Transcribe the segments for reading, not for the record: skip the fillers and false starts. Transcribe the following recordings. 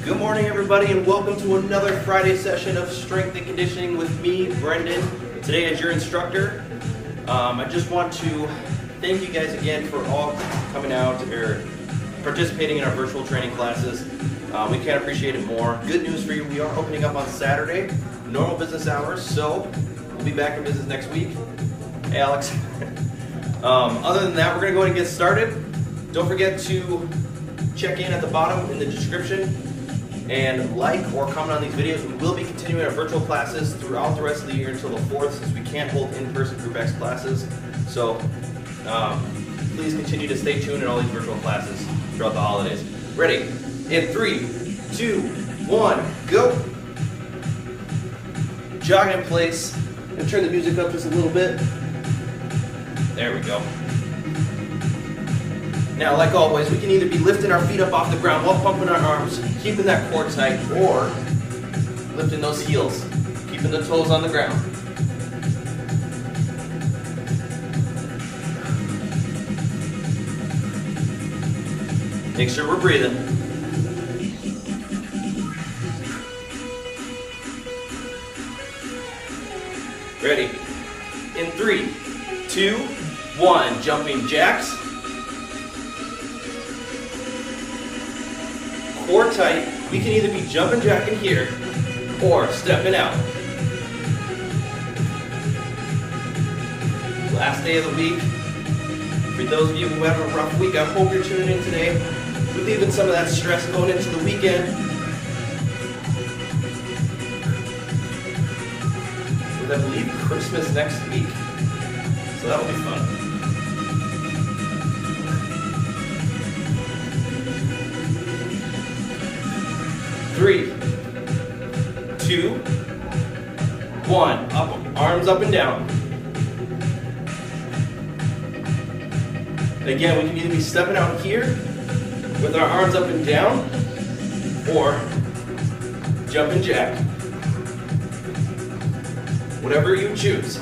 Good morning, everybody, and welcome to another Friday session of Strength and Conditioning with me, Brendon. Today as your instructor. I just want to thank you guys again for all coming out or participating in our virtual training classes. We can't appreciate it more. Good news for you, we are opening up on Saturday, normal business hours, so we'll be back in business next week. Hey, Alex. Other than that, we're going to go ahead and get started. Don't forget to check in at the bottom in the description and like or comment on these videos. We will be continuing our virtual classes throughout the rest of the year until the 4th, since we can't hold in-person Group X classes. So please continue to stay tuned in all these virtual classes throughout the holidays. Ready? In 3, 2, 1, go! Jog in place and turn the music up just a little bit. There we go. Now, like always, we can either be lifting our feet up off the ground while pumping our arms, keeping that core tight, or lifting those heels, keeping the toes on the ground. Make sure we're breathing. Ready? In 3, 2, 1, jumping jacks. Core tight. We can either be jumping jacking here or stepping out. Last day of the week. For those of you who have a rough week, I hope you're tuning in today. We're leaving some of that stress going into the weekend. With, I believe, Christmas next week. So that'll be fun. Three, 2, 1. Up, arms up and down. Again, we can either be stepping out here with our arms up and down, or jumping jack. Whatever you choose.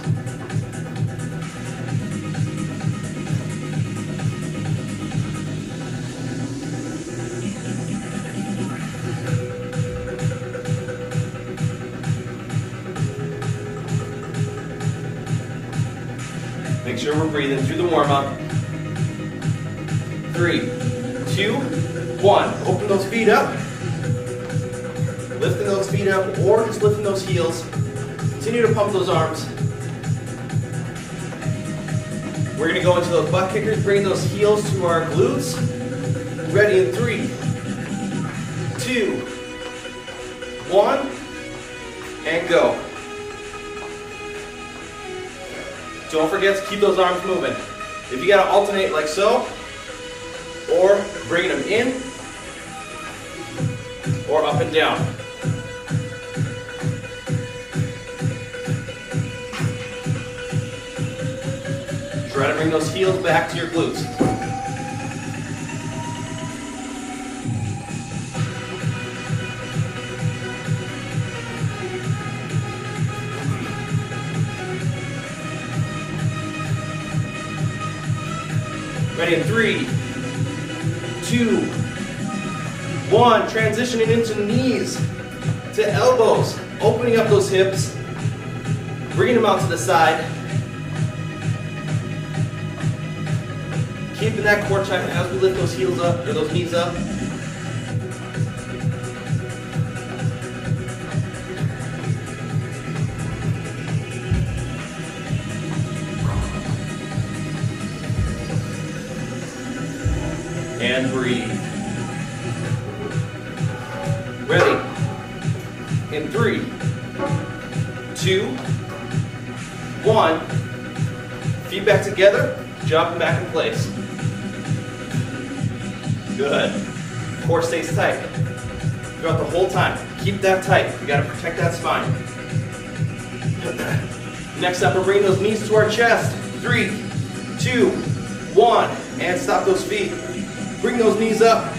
Make sure we're breathing through the warm-up. 3, 2, 1. Open those feet up. Lifting those feet up or just lifting those heels. Continue to pump those arms. We're going to go into those butt kickers, bring those heels to our glutes. Ready in 3, 2, 1, and go. Don't forget to keep those arms moving. If you gotta alternate like so, or bringing them in, or up and down. Try to bring those heels back to your glutes. Ready in 3, 2, 1. Transitioning into knees to elbows. Opening up those hips. Bringing them out to the side. Keeping that core tight as we lift those heels up, or those knees up. And breathe. Ready? In 3, 2, 1. Feet back together, dropping back in place. Good. Core stays tight throughout the whole time. Keep that tight. You gotta protect that spine. Next up, we're bringing those knees to our chest. 3, 2, 1. And stop those feet. Bring those knees up.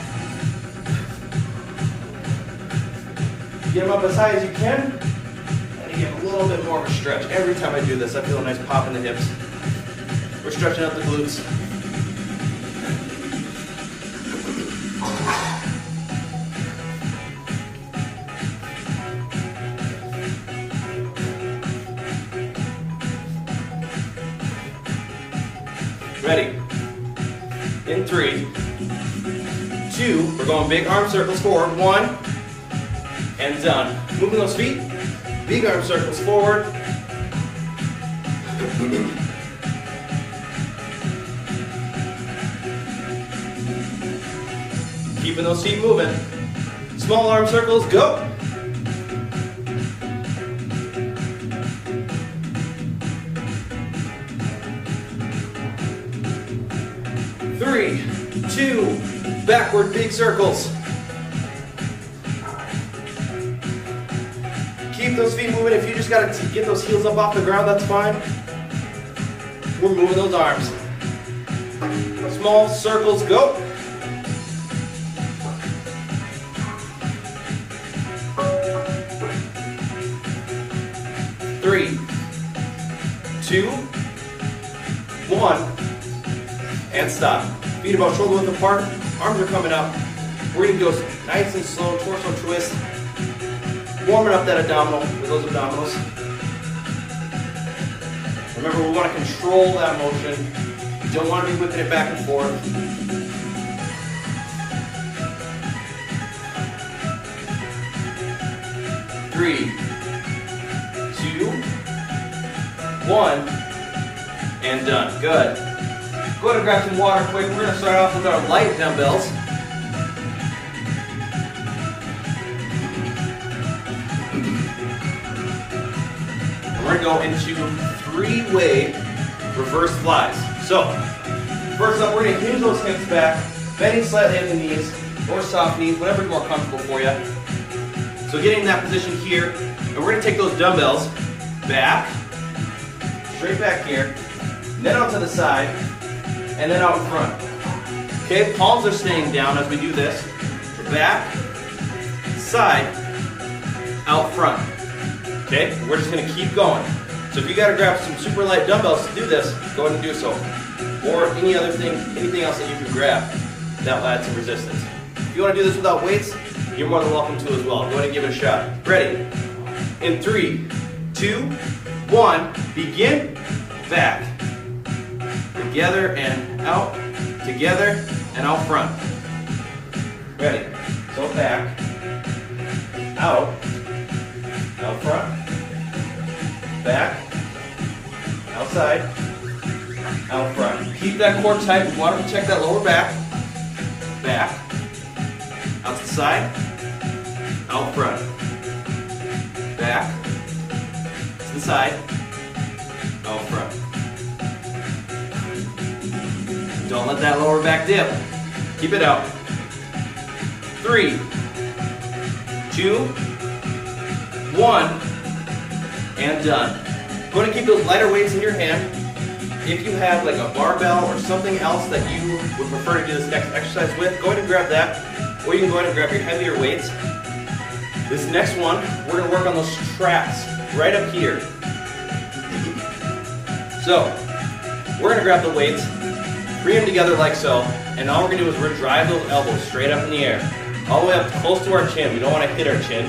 Get them up as high as you can. And you get a little bit more of a stretch. Every time I do this, I feel a nice pop in the hips. We're stretching out the glutes. 3, 2, we're going big arm circles forward, 1, and done. Moving those feet, big arm circles forward. Keeping those feet moving. Small arm circles, go. 3, 2, backward big circles. Keep those feet moving. If you just got to get those heels up off the ground, that's fine. We're moving those arms. Small circles, go. 3, 2, 1, and stop. Feet about shoulder width apart, arms are coming up. We're going to go nice and slow, torso twist, warming up that abdominal with those abdominals. Remember, we want to control that motion. You don't want to be whipping it back and forth. Three, 2, 1, and done. Good. Go ahead and grab some water quick. We're going to start off with our light dumbbells. We're going to go into 3-way reverse flies. So, first up, we're going to hinge those hips back, bending slightly at the knees, or soft knees, whatever's more comfortable for you. So getting in that position here, and we're going to take those dumbbells back, straight back here, then out to the side, and then out in front. Okay, palms are staying down as we do this. Back, side, out front. Okay, we're just going to keep going. So if you got to grab some super light dumbbells to do this, go ahead and do so. Or anything else that you can grab that will add some resistance. If you want to do this without weights, you're more than welcome to as well. Go ahead and give it a shot. Ready? In 3, 2, 1, begin. Back. Together and out. Together and out front. Ready? So back. Out. Out front. Back. Outside. Out front. Keep that core tight. We want to protect that lower back. Back. Out to the side. Out front. Back. To the side. Out front. Don't let that lower back dip. Keep it out. 3, 2, 1, and done. Go ahead and keep those lighter weights in your hand. If you have like a barbell or something else that you would prefer to do this next exercise with, go ahead and grab that. Or you can go ahead and grab your heavier weights. This next one, we're going to work on those traps right up here. So, we're going to grab the weights, bring them together like so, and all we're going to do is we're going to drive those elbows straight up in the air. All the way up close to our chin. We don't want to hit our chin.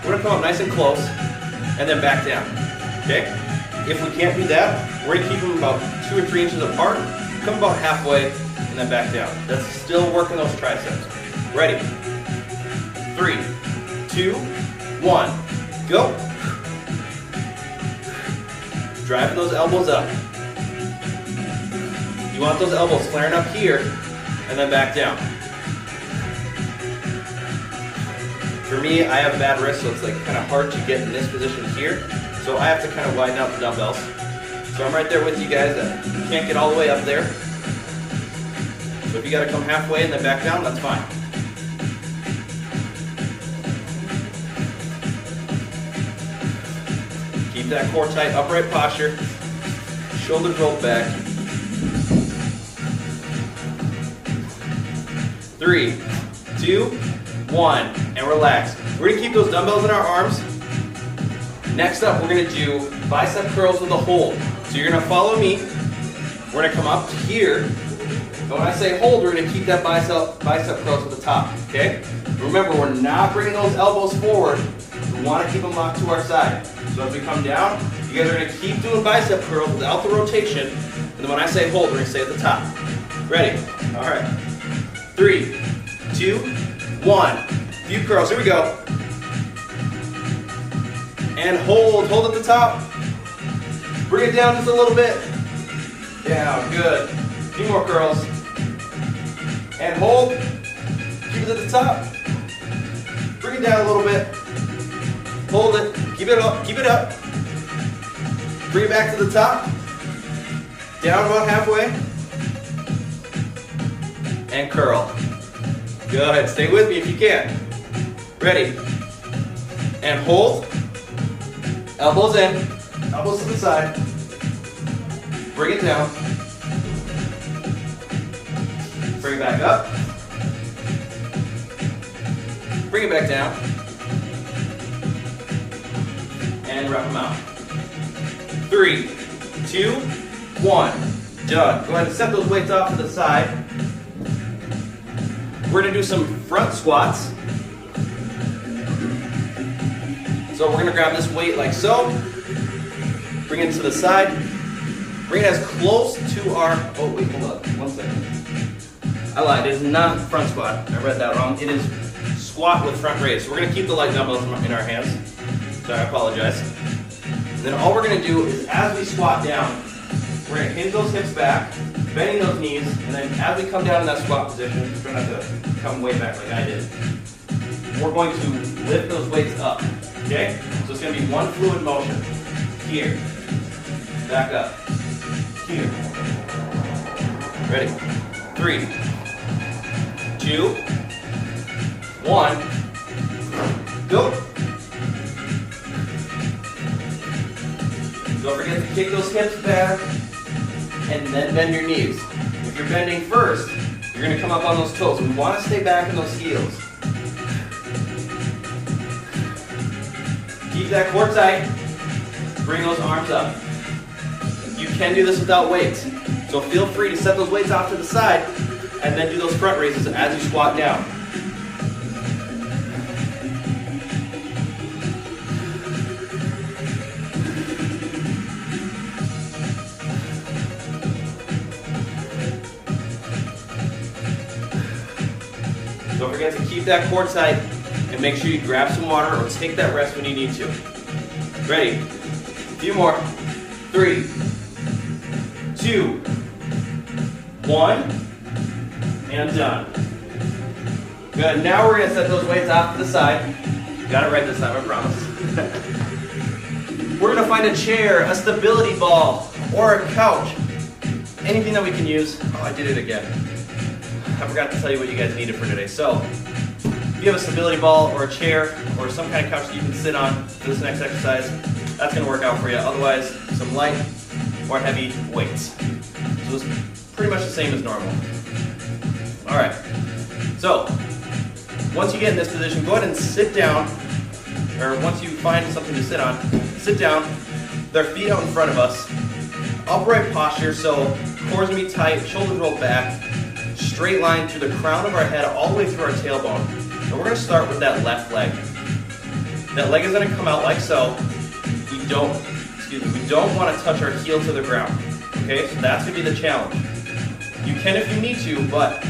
We're going to come up nice and close, and then back down. Okay? If we can't do that, we're going to keep them about 2 or 3 inches apart, come about halfway, and then back down. That's still working those triceps. Ready? 3, 2, 1, go. Driving those elbows up. You want those elbows flaring up here, and then back down. For me, I have bad wrists, so it's like kind of hard to get in this position here. So I have to kind of widen out the dumbbells. So I'm right there with you guys that can't get all the way up there. So if you got to come halfway and then back down, that's fine. Keep that core tight, upright posture. Shoulders rolled back. 3, 2, 1, and relax. We're going to keep those dumbbells in our arms. Next up, we're going to do bicep curls with a hold. So you're going to follow me. We're going to come up to here. And when I say hold, we're going to keep that bicep curls at the top. Okay? Remember, we're not bringing those elbows forward. We want to keep them locked to our side. So as we come down, you guys are going to keep doing bicep curls without the rotation. And then when I say hold, we're going to stay at the top. Ready? All right. 3, 2, 1. Few curls. Here we go. And hold at the top. Bring it down just a little bit. Down, good. A few more curls. And hold. Keep it at the top. Bring it down a little bit. Hold it. Keep it up. Keep it up. Bring it back to the top. Down about halfway. And curl. Good. Stay with me if you can. Ready. And hold. Elbows in. Elbows to the side. Bring it down. Bring it back up. Bring it back down. And wrap them out. 3, 2, 1. Done. Go ahead and set those weights off to the side. We're going to do some front squats. So we're going to grab this weight like so. Bring it to the side. Bring it as close to our, oh wait, hold on, 1 second. I lied, it is not front squat. I read that wrong. It is squat with front raise. So we're going to keep the light dumbbells in our hands. So I apologize. And then all we're going to do is as we squat down, we're going to hinge those hips back, bending those knees, and then as we come down in that squat position, try not to come way back like I did, we're going to lift those weights up, okay? So it's going to be one fluid motion. Here, back up, here. Ready? 3, 2, 1, go. Don't forget to kick those hips back and then bend your knees. If you're bending first, you're going to come up on those toes. We want to stay back in those heels. Keep that core tight. Bring those arms up. You can do this without weights. So feel free to set those weights off to the side and then do those front raises as you squat down. Don't forget to keep that core tight and make sure you grab some water or take that rest when you need to. Ready? A few more. 3, 2, 1, and done. Good. Now we're going to set those weights off to the side. Got it right this time, I promise. We're going to find a chair, a stability ball, or a couch. Anything that we can use. Oh, I did it again. I forgot to tell you what you guys needed for today. So, if you have a stability ball or a chair or some kind of couch that you can sit on for this next exercise, that's going to work out for you. Otherwise, some light or heavy weights. So it's pretty much the same as normal. All right. So, once you get in this position, go ahead and sit down, or once you find something to sit on, sit down with our feet out in front of us. Upright posture, so core's going to be tight, shoulders rolled back, straight line through the crown of our head all the way through our tailbone. And we're going to start with that left leg. That leg is going to come out like so. We don't want to touch our heel to the ground. Okay, so that's going to be the challenge. You can if you need to, but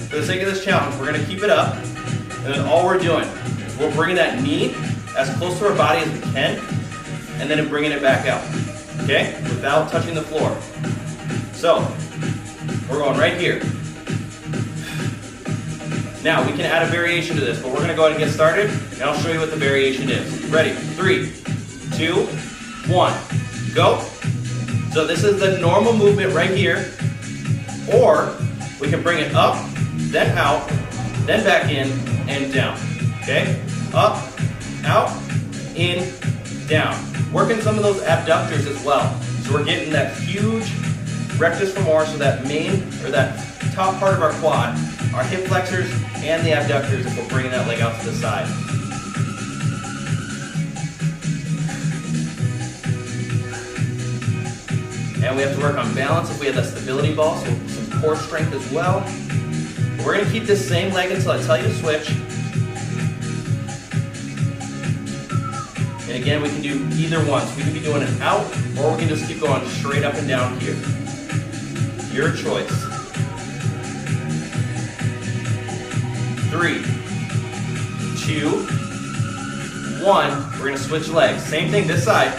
for the sake of this challenge, we're going to keep it up. And then all we're doing is we're bringing that knee as close to our body as we can, and then bringing it back out. Okay, without touching the floor. So, we're going right here. Now, we can add a variation to this, but we're going to go ahead and get started, and I'll show you what the variation is. Ready? 3, 2, 1, go. So this is the normal movement right here, or we can bring it up, then out, then back in, and down. Okay? Up, out, in, down. Working some of those abductors as well. So we're getting that huge rectus femoris, so that main, or that top part of our quad, our hip flexors, and the abductors if we're bringing that leg out to the side. And we have to work on balance if we have that stability ball, so some core strength as well. We're going to keep this same leg until I tell you to switch. And again, we can do either one. So we can be doing it out, or we can just keep going straight up and down here. Your choice. 3, 2, 1. We're gonna switch legs. Same thing this side.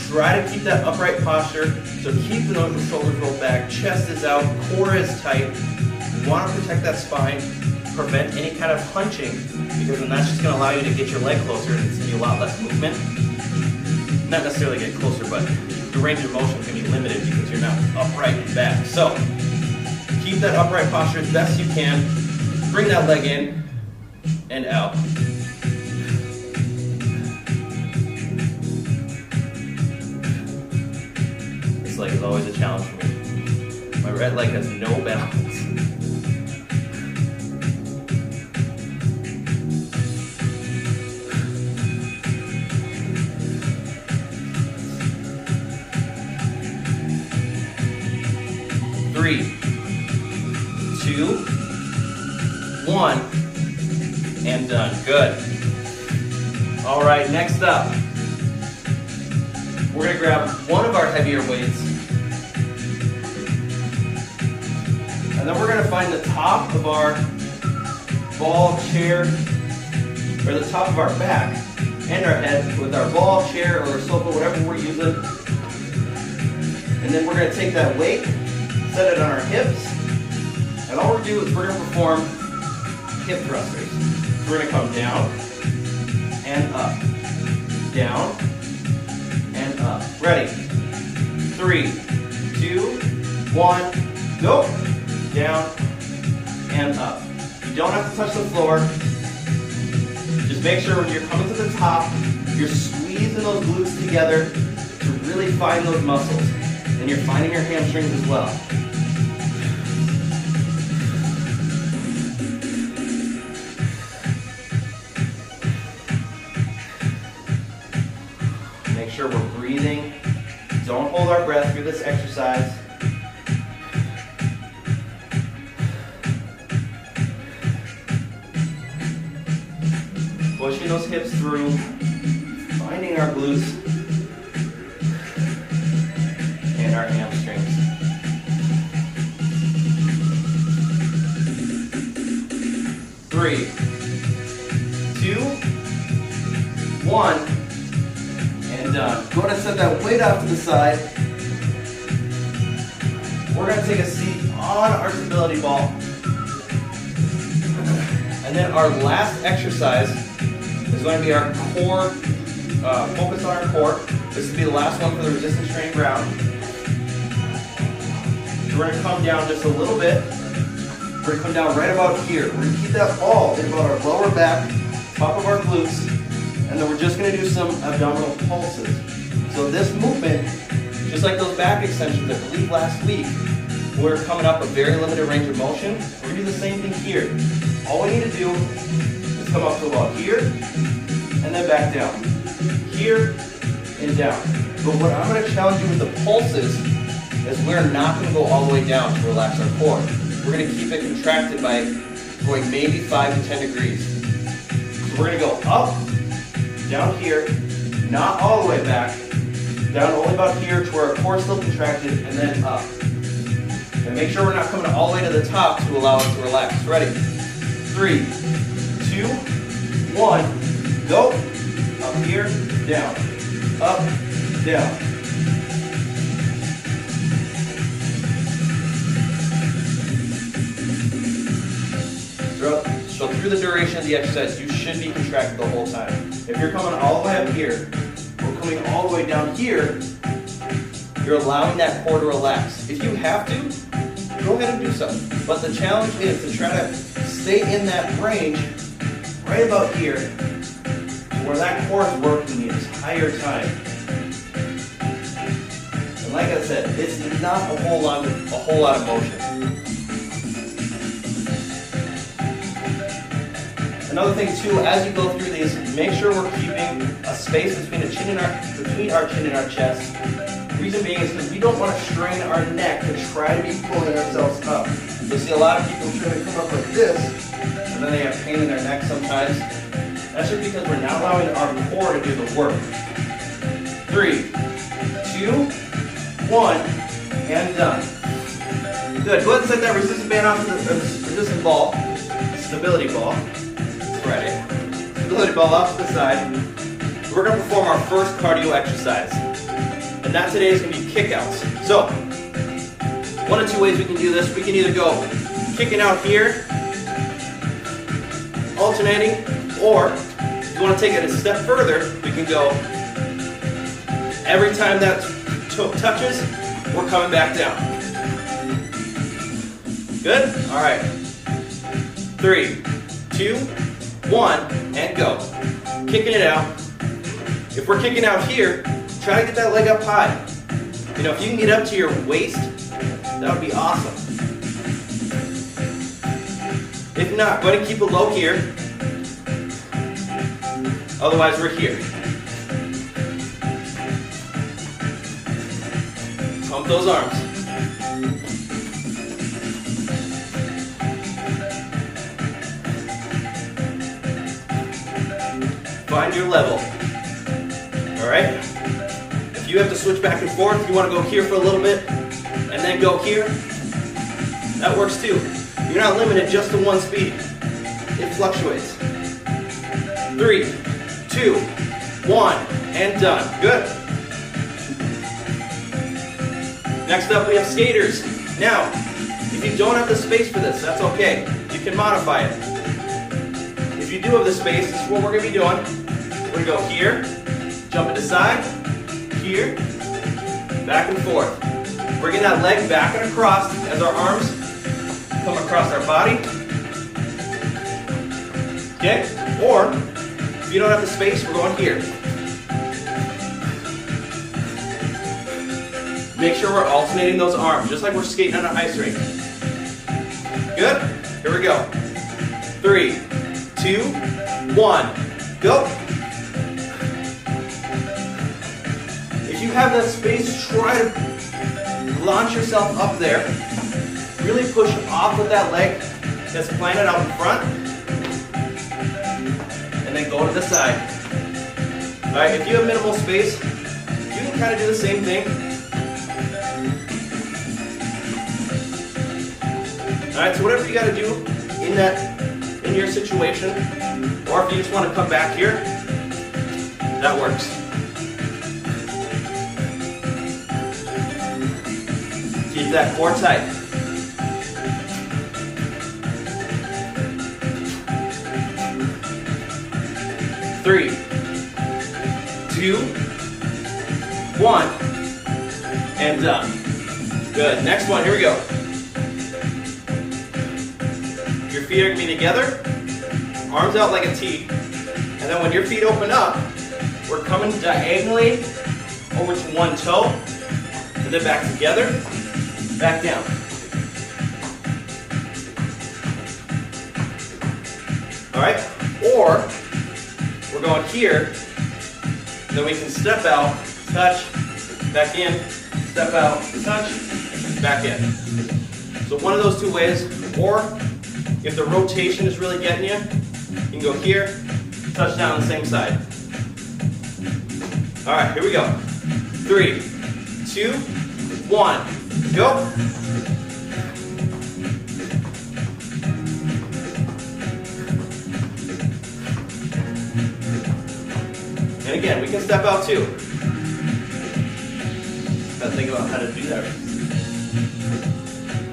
Try to keep that upright posture. So keep the shoulders rolled back, chest is out, core is tight. You want to protect that spine, prevent any kind of hunching, because then that's just going to allow you to get your leg closer and it's going to be a lot less movement. Not necessarily get closer, but the range of motion can be limited because you're not upright and back. So keep that upright posture as best you can. Bring that leg in and out. This leg is always a challenge for me. My right leg has no balance. Three, 2, 1, and done. Good. All right, next up, we're gonna grab one of our heavier weights, and then we're gonna find the top of our ball, chair, or the top of our back and our head with our ball, chair, or sofa, whatever we're using. And then we're gonna take that weight, set it on our hips, and all we're gonna do is we're gonna perform hip thrusters. So we're gonna come down and up, down and up. Ready? 3, 2, 1, go. Down and up. You don't have to touch the floor. Just make sure when you're coming to the top, you're squeezing those glutes together to really find those muscles. And you're finding your hamstrings as well. Make sure we're breathing. Don't hold our breath through this exercise. Pushing those hips through, finding our glutes and our hamstrings. Three, 2, 1, and done. Go ahead and set that weight off to the side. We're going to take a seat on our stability ball. And then our last exercise is going to be our core, focus on our core. This will be the last one for the resistance training round. So we're going to come down just a little bit. We're going to come down right about here. We're going to keep that ball in about our lower back, top of our glutes, and then we're just going to do some abdominal pulses. So this movement, just like those back extensions I believe last week, we're coming up a very limited range of motion. We're going to do the same thing here. All we need to do is come up to about here, and then back down. Here, and down. But what I'm going to challenge you with the pulses is we're not going to go all the way down to relax our core. We're going to keep it contracted by going maybe 5 to 10 degrees. So we're going to go up, down here, not all the way back, down only about here to where our core is still contracted, and then up. And make sure we're not coming all the way to the top to allow us to relax. Ready? 3, 2, 1, go. Up here, down. Up, down. So through the duration of the exercise, you should be contracted the whole time. If you're coming all the way up here, or coming all the way down here, you're allowing that core to relax. If you have to, go ahead and do so. But the challenge is to try to stay in that range right about here, where that core is working the entire time. And like I said, it's not a whole lot of motion. Another thing too, as you go through these, make sure we're keeping a space between our chin and our chest. The reason being is because we don't want to strain our neck to try to be pulling ourselves up. You'll see a lot of people try to come up like this, and then they have pain in their neck sometimes. That's just because we're not allowing our core to do the work. 3, 2, 1, and done. Good. Go ahead and set that resistance band off to the resistance ball, stability ball. Friday. Stability ball off to the side. We're going to perform our first cardio exercise. And that today is going to be kickouts. So, one of two ways we can do this. We can either go kicking out here, alternating, or if you want to take it a step further, we can go every time that toe touches, we're coming back down. Good? All right. 3, 2, 1, and go. Kicking it out. If we're kicking out here, try to get that leg up high. You know, if you can get up to your waist, that would be awesome. If not, go ahead and keep it low here. Otherwise, we're here. Pump those arms. Find your level. All right? If you have to switch back and forth, you want to go here for a little bit, and then go here, that works too. You're not limited just to one speed. It fluctuates. 3, 2, 1, and done. Good. Next up, we have skaters. Now, if you don't have the space for this, that's okay. You can modify it. If you do have the space, this is what we're going to be doing. We're going to go here, jump into side, here, back and forth. We're getting that leg back and across as our arms come across our body. Okay? Or, if you don't have the space, we're going here. Make sure we're alternating those arms, just like we're skating on an ice rink. Good? Here we go. 3, 2, 1, go. If you have that space, try to launch yourself up there. Really push off with that leg that's planted out in front. And then go to the side. Alright, if you have minimal space, you can kind of do the same thing. Alright, so whatever you got to do in your situation, or if you just want to come back here, that works. Keep that core tight. Three, 2, 1, and done. Good. Next one. Here we go. Your feet are going to be together, arms out like a T, and then when your feet open up, we're coming diagonally over to one toe, and then back together, back down. All right? Or, we're going here, then we can step out, touch, back in, step out, touch, back in. So one of those two ways, or if the rotation is really getting you, you can go here, touch down on the same side. All right, here we go. 3, 2, 1, go. And again, we can step out too. Gotta think about how to do that.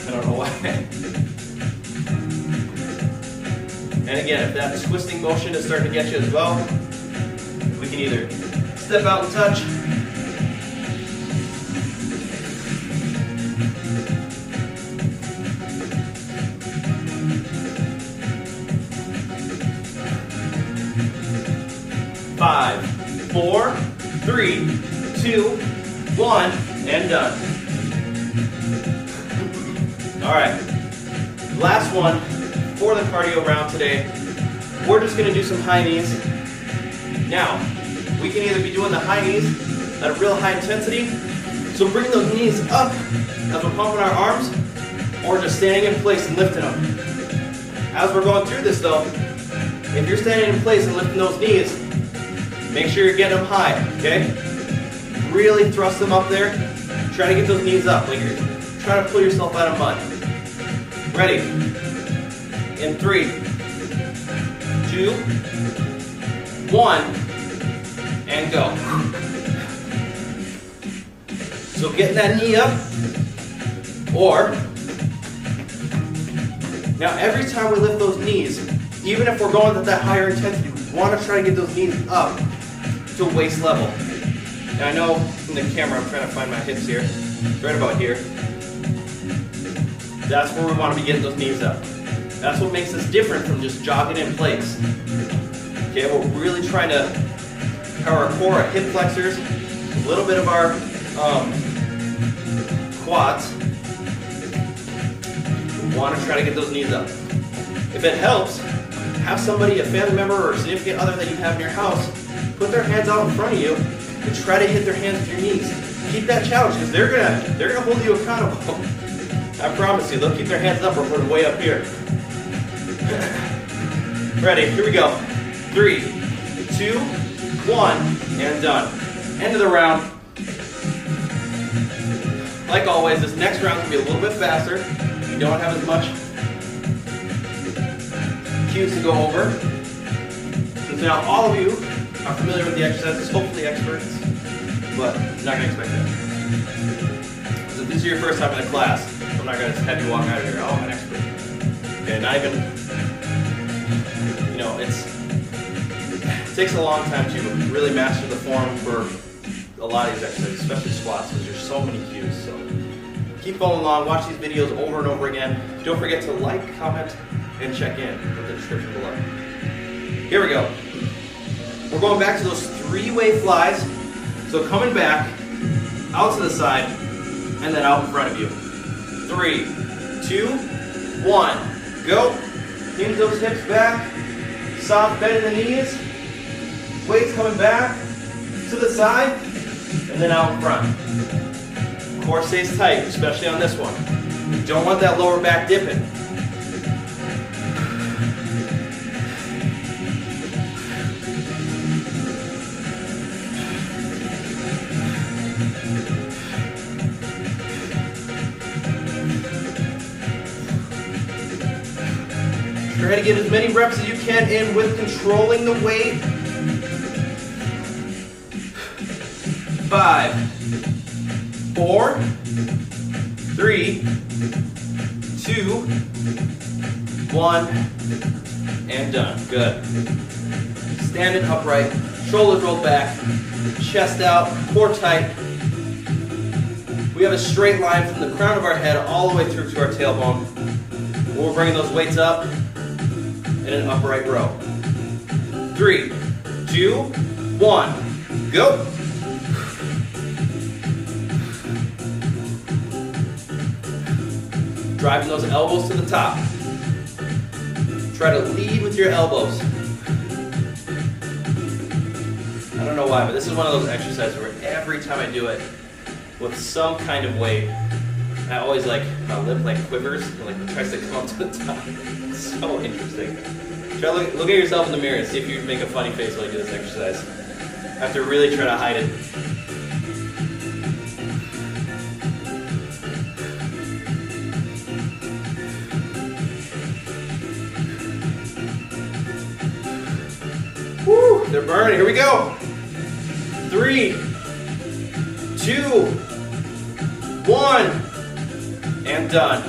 I don't know why. And again, if that twisting motion is starting to get you as well, we can either step out and touch, Five, 4, 3, 2, 1, and done. All right, last one for the cardio round today. We're just going to do some high knees. Now, we can either be doing the high knees at a real high intensity, so bring those knees up as we're pumping our arms, or just standing in place and lifting them. As we're going through this though, if you're standing in place and lifting those knees, make sure you're getting them high, okay? Really thrust them up there. Try to get those knees up, like you're trying to pull yourself out of mud. Ready? In 3, 2, 1, and go. So getting that knee up, or, now every time we lift those knees, even if we're going at that higher intensity, we want to try to get those knees up to waist level. Now I know from the camera I'm trying to find my hips here, right about here. That's where we want to be getting those knees up. That's what makes us different from just jogging in place. Okay, we're really trying to power our core, our hip flexors, a little bit of our quads. We want to try to get those knees up. If it helps, have somebody, a family member or a significant other that you have in your house, put their hands out in front of you and try to hit their hands with your knees. Keep that challenge because they're gonna hold you accountable. I promise you, they'll keep their hands up or put them way up here. Ready, here we go. 3, 2, 1, and done. End of the round. Like always, this next round is going to be a little bit faster. You don't have as much cues to go over. Since now all of you are familiar with the exercises, hopefully experts, but I'm not going to expect that. So if this is your first time in a class, I'm not going to have you walk out of here, oh, I'm an expert. Okay, not even, it takes a long time to really master the form for a lot of these exercises, especially squats, because there's so many cues. So keep following along, watch these videos over and over again. Don't forget to like, comment, and check in with the description below. Here we go. We're going back to those 3-way flies. So coming back, out to the side, and then out in front of you. 3, 2, 1, go. Hinge those hips back. Soft bend in the knees. Weights coming back to the side, and then out in front. Core stays tight, especially on this one. You don't want that lower back dipping. Try to get as many reps as you can in with controlling the weight. 5, 4, 3, 2, 1, and done. Good. Standing upright, shoulders rolled back, chest out, core tight. We have a straight line from the crown of our head all the way through to our tailbone. We're bringing those weights up in an upright row. 3, 2, 1, go. Driving those elbows to the top. Try to lead with your elbows. I don't know why, but this is one of those exercises where every time I do it with some kind of weight, I always my lip quivers and tries to come up to the top. It's so interesting. Try to look at yourself in the mirror and see if you make a funny face while you do this exercise. I have to really try to hide it. Woo, they're burning. Here we go. 3, 2, 1, and done.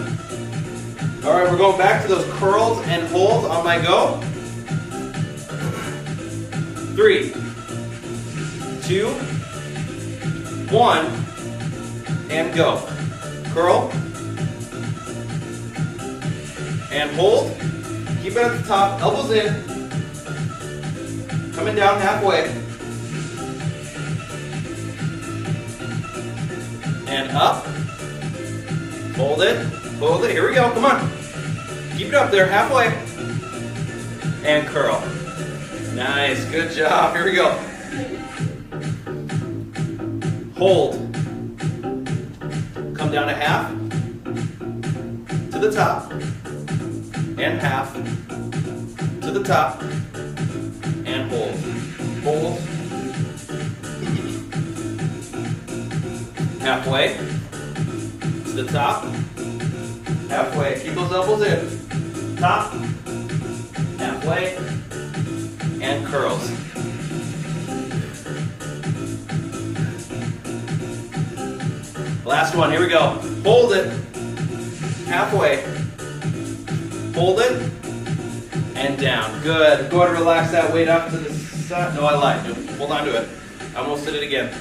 All right, we're going back to those curls and holds on my go. 3, 2, 1, and go. Curl and hold. Keep it at the top, elbows in. Coming down halfway. And up. Hold it. Hold it. Here we go. Come on. Keep it up there. Halfway. And curl. Nice. Good job. Here we go. Hold. Come down to half. To the top. And half. To the top. And hold. Hold. Halfway. To the top. Halfway. Keep keep those elbows in. Top, halfway, and curls. Last one, here we go. Hold it, halfway. Hold it, and down. Good. Go ahead and relax that weight up to the side. No, I lied. No, hold on to it. I almost did it again.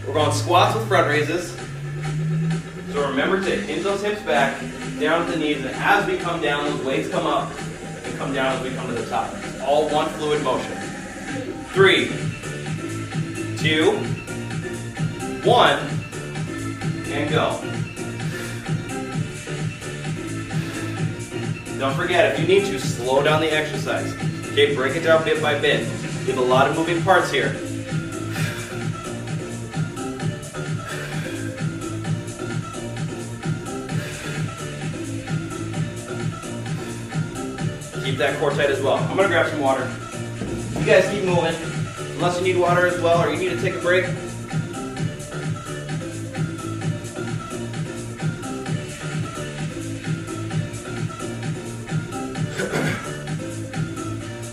We're going squats with front raises. So remember to hinge those hips back, down to the knees, and as we come down, those weights come up and come down as we come to the top. All one fluid motion. 3, 2, 1, and go. Don't forget, if you need to, slow down the exercise. Okay, break it down bit by bit. We have a lot of moving parts here. Keep that core tight as well. I'm gonna grab some water. You guys keep moving, unless you need water as well or you need to take a break.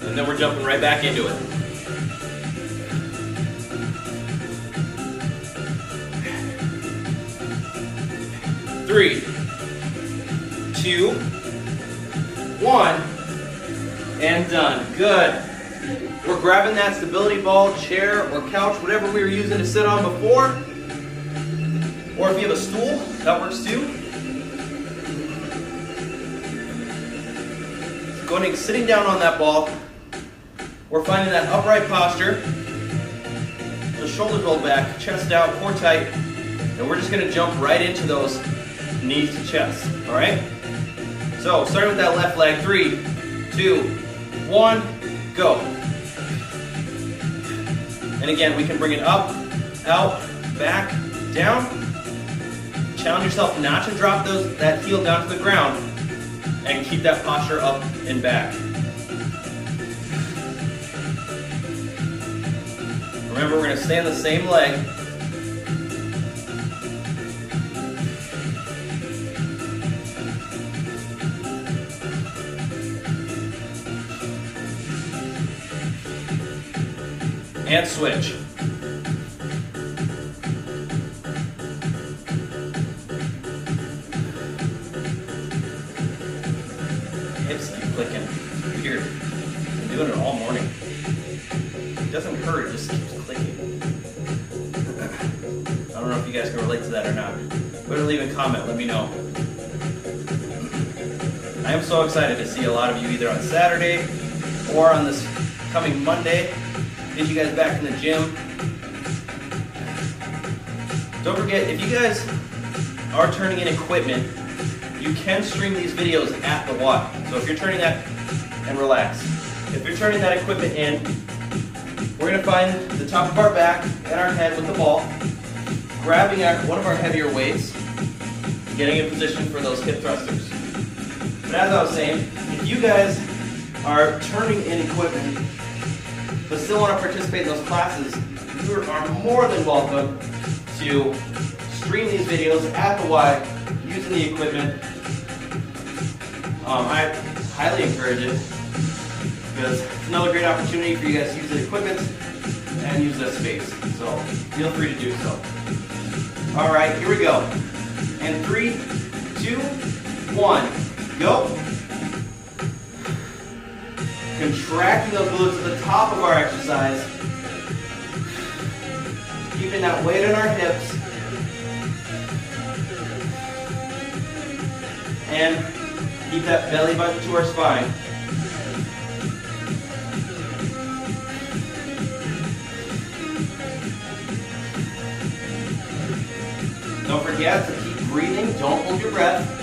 And then we're jumping right back into it. Three, 2, 1, and done. Good. We're grabbing that stability ball, chair, or couch, whatever we were using to sit on before. Or if you have a stool, that works too. Going and sitting down on that ball. We're finding that upright posture. The shoulders rolled back, chest out, core tight. And we're just going to jump right into those knees to chest. All right? So, starting with that left leg. 3, 2, 1, go. And again, we can bring it up, out, back, down. Challenge yourself not to drop that heel down to the ground and keep that posture up and back. Remember, we're going to stay on the same leg. And switch. Hips keep clicking. Weird. I'm doing it all morning. It doesn't hurt, it just keeps clicking. I don't know if you guys can relate to that or not. Go ahead and leave a comment, let me know. I am so excited to see a lot of you either on Saturday or on this coming Monday. Get you guys back in the gym. Don't forget, if you guys are turning in equipment, you can stream these videos at the Y. So if you're turning that, and relax. If you're turning that equipment in, we're going to find the top of our back and our head with the ball, grabbing one of our heavier weights, getting in position for those hip thrusters. But as I was saying, if you guys are turning in equipment, but still want to participate in those classes, you are more than welcome to stream these videos at the Y using the equipment. I highly encourage it because it's another great opportunity for you guys to use the equipment and use that space. So feel free to do so. All right, here we go. And 3, 2, 1, go. Contracting those glutes at the top of our exercise. Keeping that weight in our hips. And keep that belly button to our spine. Don't forget to keep breathing. Don't hold your breath.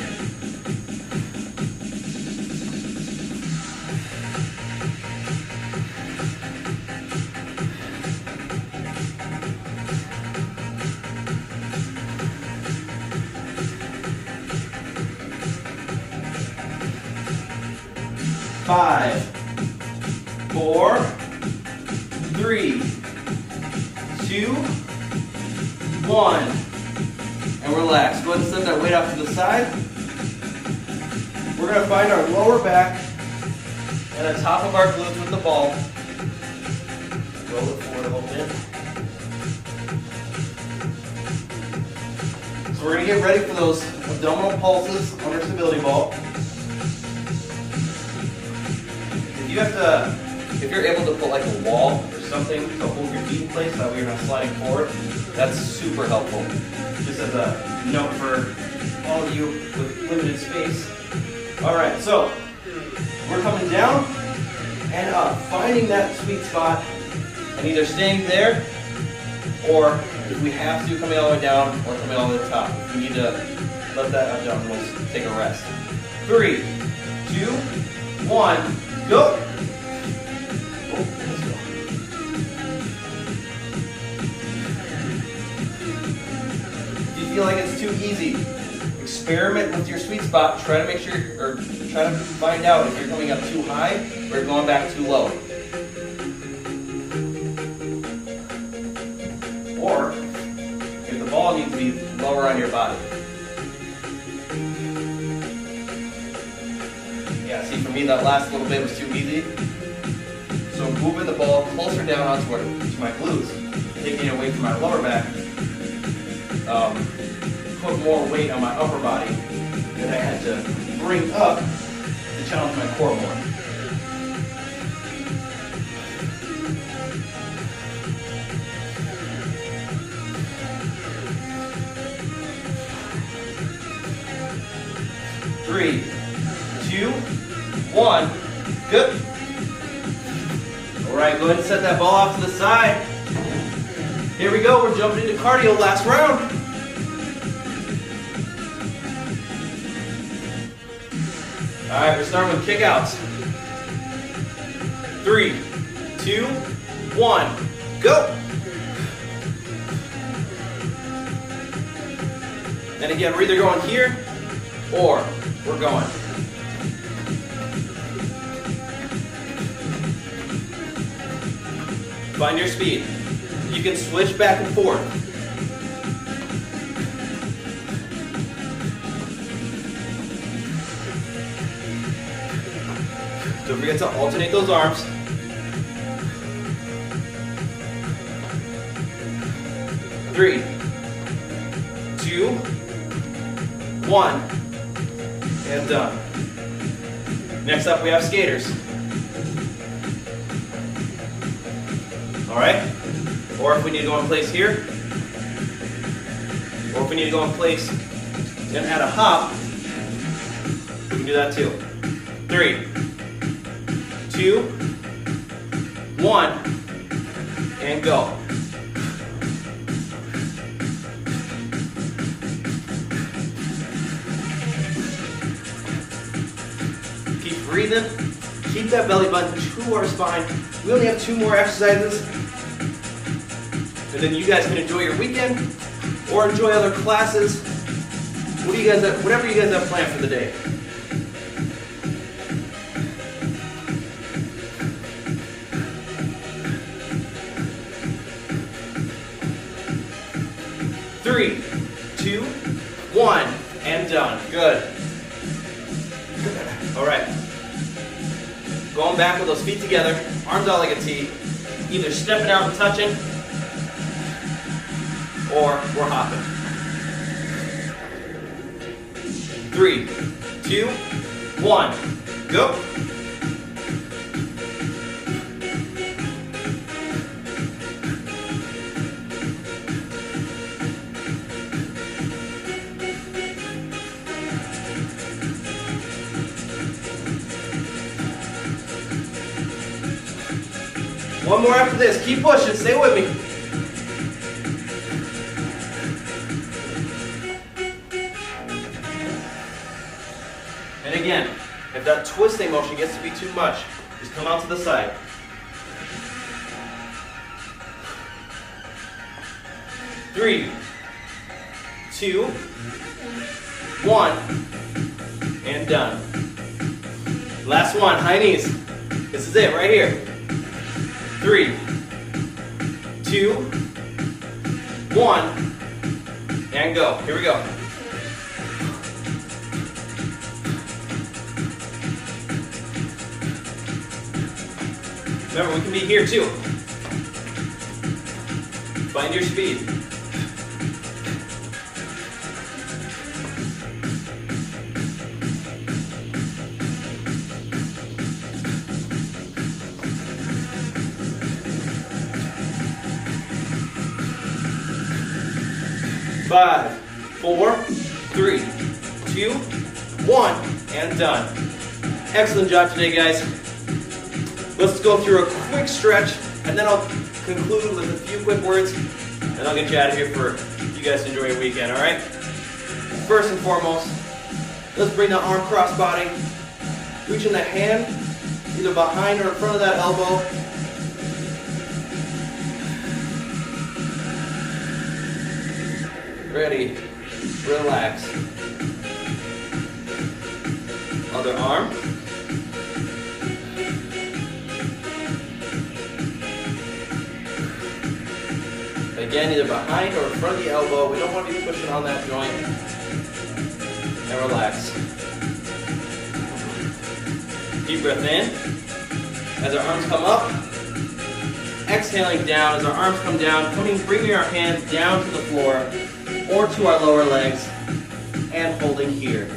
Five, 4, 3, 2, 1, and relax. Go ahead and set that weight out to the side. We're going to find our lower back and the top of our glutes with the ball. Roll it forward a little bit. So we're going to get ready for those abdominal pulses on our stability ball. If you're able to put like a wall or something to hold your feet in place, that way you're not sliding forward, that's super helpful. Just as a note for all of you with limited space. All right, so we're coming down and up, finding that sweet spot and either staying there, or if we have to, coming all the way down or coming all the way to the top. We need to let that abdominals take a rest. 3, 2, 1, go. If you feel like it's too easy, experiment with your sweet spot. Try to make sure, or try to find out if you're coming up too high or you're going back too low. Or if the ball needs to be lower on your body. Yeah, see, for me that last little bit was too easy. So moving the ball closer down onto my glutes, taking it away from my lower back, put more weight on my upper body that I had to bring up to challenge my core more. Three, 2, 1, good. All right, go ahead and set that ball off to the side. Here we go, we're jumping into cardio, last round. All right, we're starting with kickouts. 3, 2, 1, go. And again, we're either going here or we're going. Find your speed. You can switch back and forth. Don't forget to alternate those arms. Three, 2, 1, and done. Next up we have skaters. All right? Or if we need to go in place here, or if we need to go in place and add a hop, we can do that too. 3, 2, 1, and go. Keep breathing. Keep that belly button to our spine. We only have 2 more exercises. And then you guys can enjoy your weekend or enjoy other classes. Whatever you guys have planned for the day. Three, 2, 1, and done. Good. All right. Going back with those feet together, arms out like a T, either stepping out and touching, or we're hopping. 3, 2, 1, go. One more after this. Keep pushing. Stay with me. And again, if that twisting motion gets to be too much, just come out to the side. Three, 2, 1, and done. Last one, high knees. This is it right here. 3, 2, 1, and go. Here we go. Remember, we can be here too. Find your speed. Five, 4, 3, 2, 1, and done. Excellent job today, guys. Let's go through a quick stretch, and then I'll conclude with a few quick words, and I'll get you out of here for you guys to enjoy your weekend, all right? First and foremost, let's bring the arm cross-body, reaching the hand either behind or in front of that elbow. Ready, relax. Other arm. Again, either behind or in front of the elbow. We don't want to be pushing on that joint. And relax. Deep breath in. As our arms come up, exhaling down. As our arms come down, bringing our hands down to the floor or to our lower legs and holding here.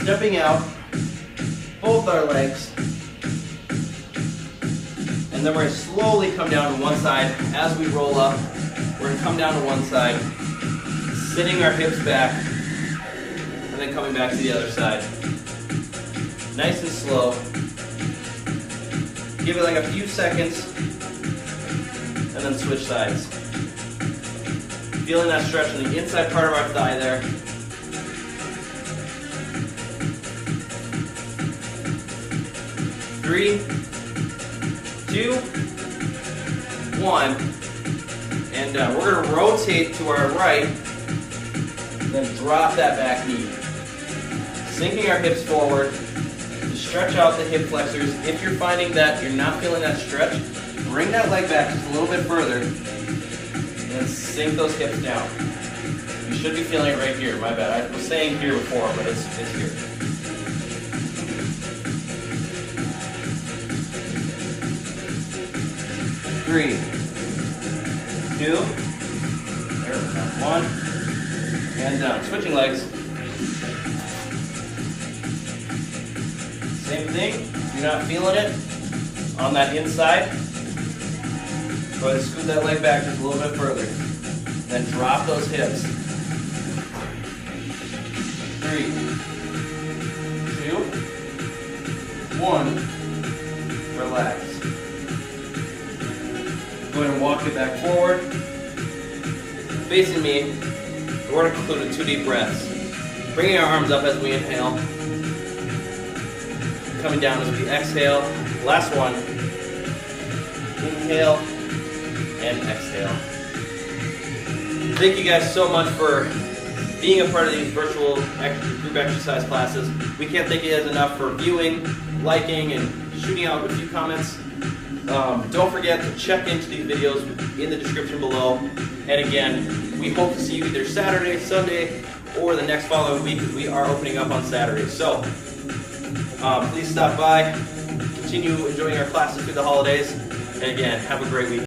Stepping out, both our legs, and then we're going to slowly come down to one side. As we roll up, we're going to come down to one side, sitting our hips back, and then coming back to the other side. Nice and slow. Give it like a few seconds, and then switch sides. Feeling that stretch in the inside part of our thigh there. Three, 2, 1, and we're going to rotate to our right, then drop that back knee. Sinking our hips forward to stretch out the hip flexors. If you're finding that you're not feeling that stretch, bring that leg back just a little bit further, and sink those hips down. You should be feeling it right here. My bad. I was saying here before, but it's here. Three, 2, there we go, 1, and down. Switching legs. Same thing. If you're not feeling it on that inside, go ahead and scoot that leg back just a little bit further. Then drop those hips. 3, 2, 1, relax. Go ahead and walk it back forward, facing me. We're going to conclude with 2 deep breaths. Bringing our arms up as we inhale, coming down as we exhale. Last one. Inhale and exhale. Thank you guys so much for being a part of these virtual group exercise classes. We can't thank you guys enough for viewing, liking, and shooting out a few comments. Don't forget to check into these videos in the description below. And again, we hope to see you either Saturday, Sunday, or the next following week. We are opening up on Saturday. So please stop by, continue enjoying our classes through the holidays, and again, have a great week.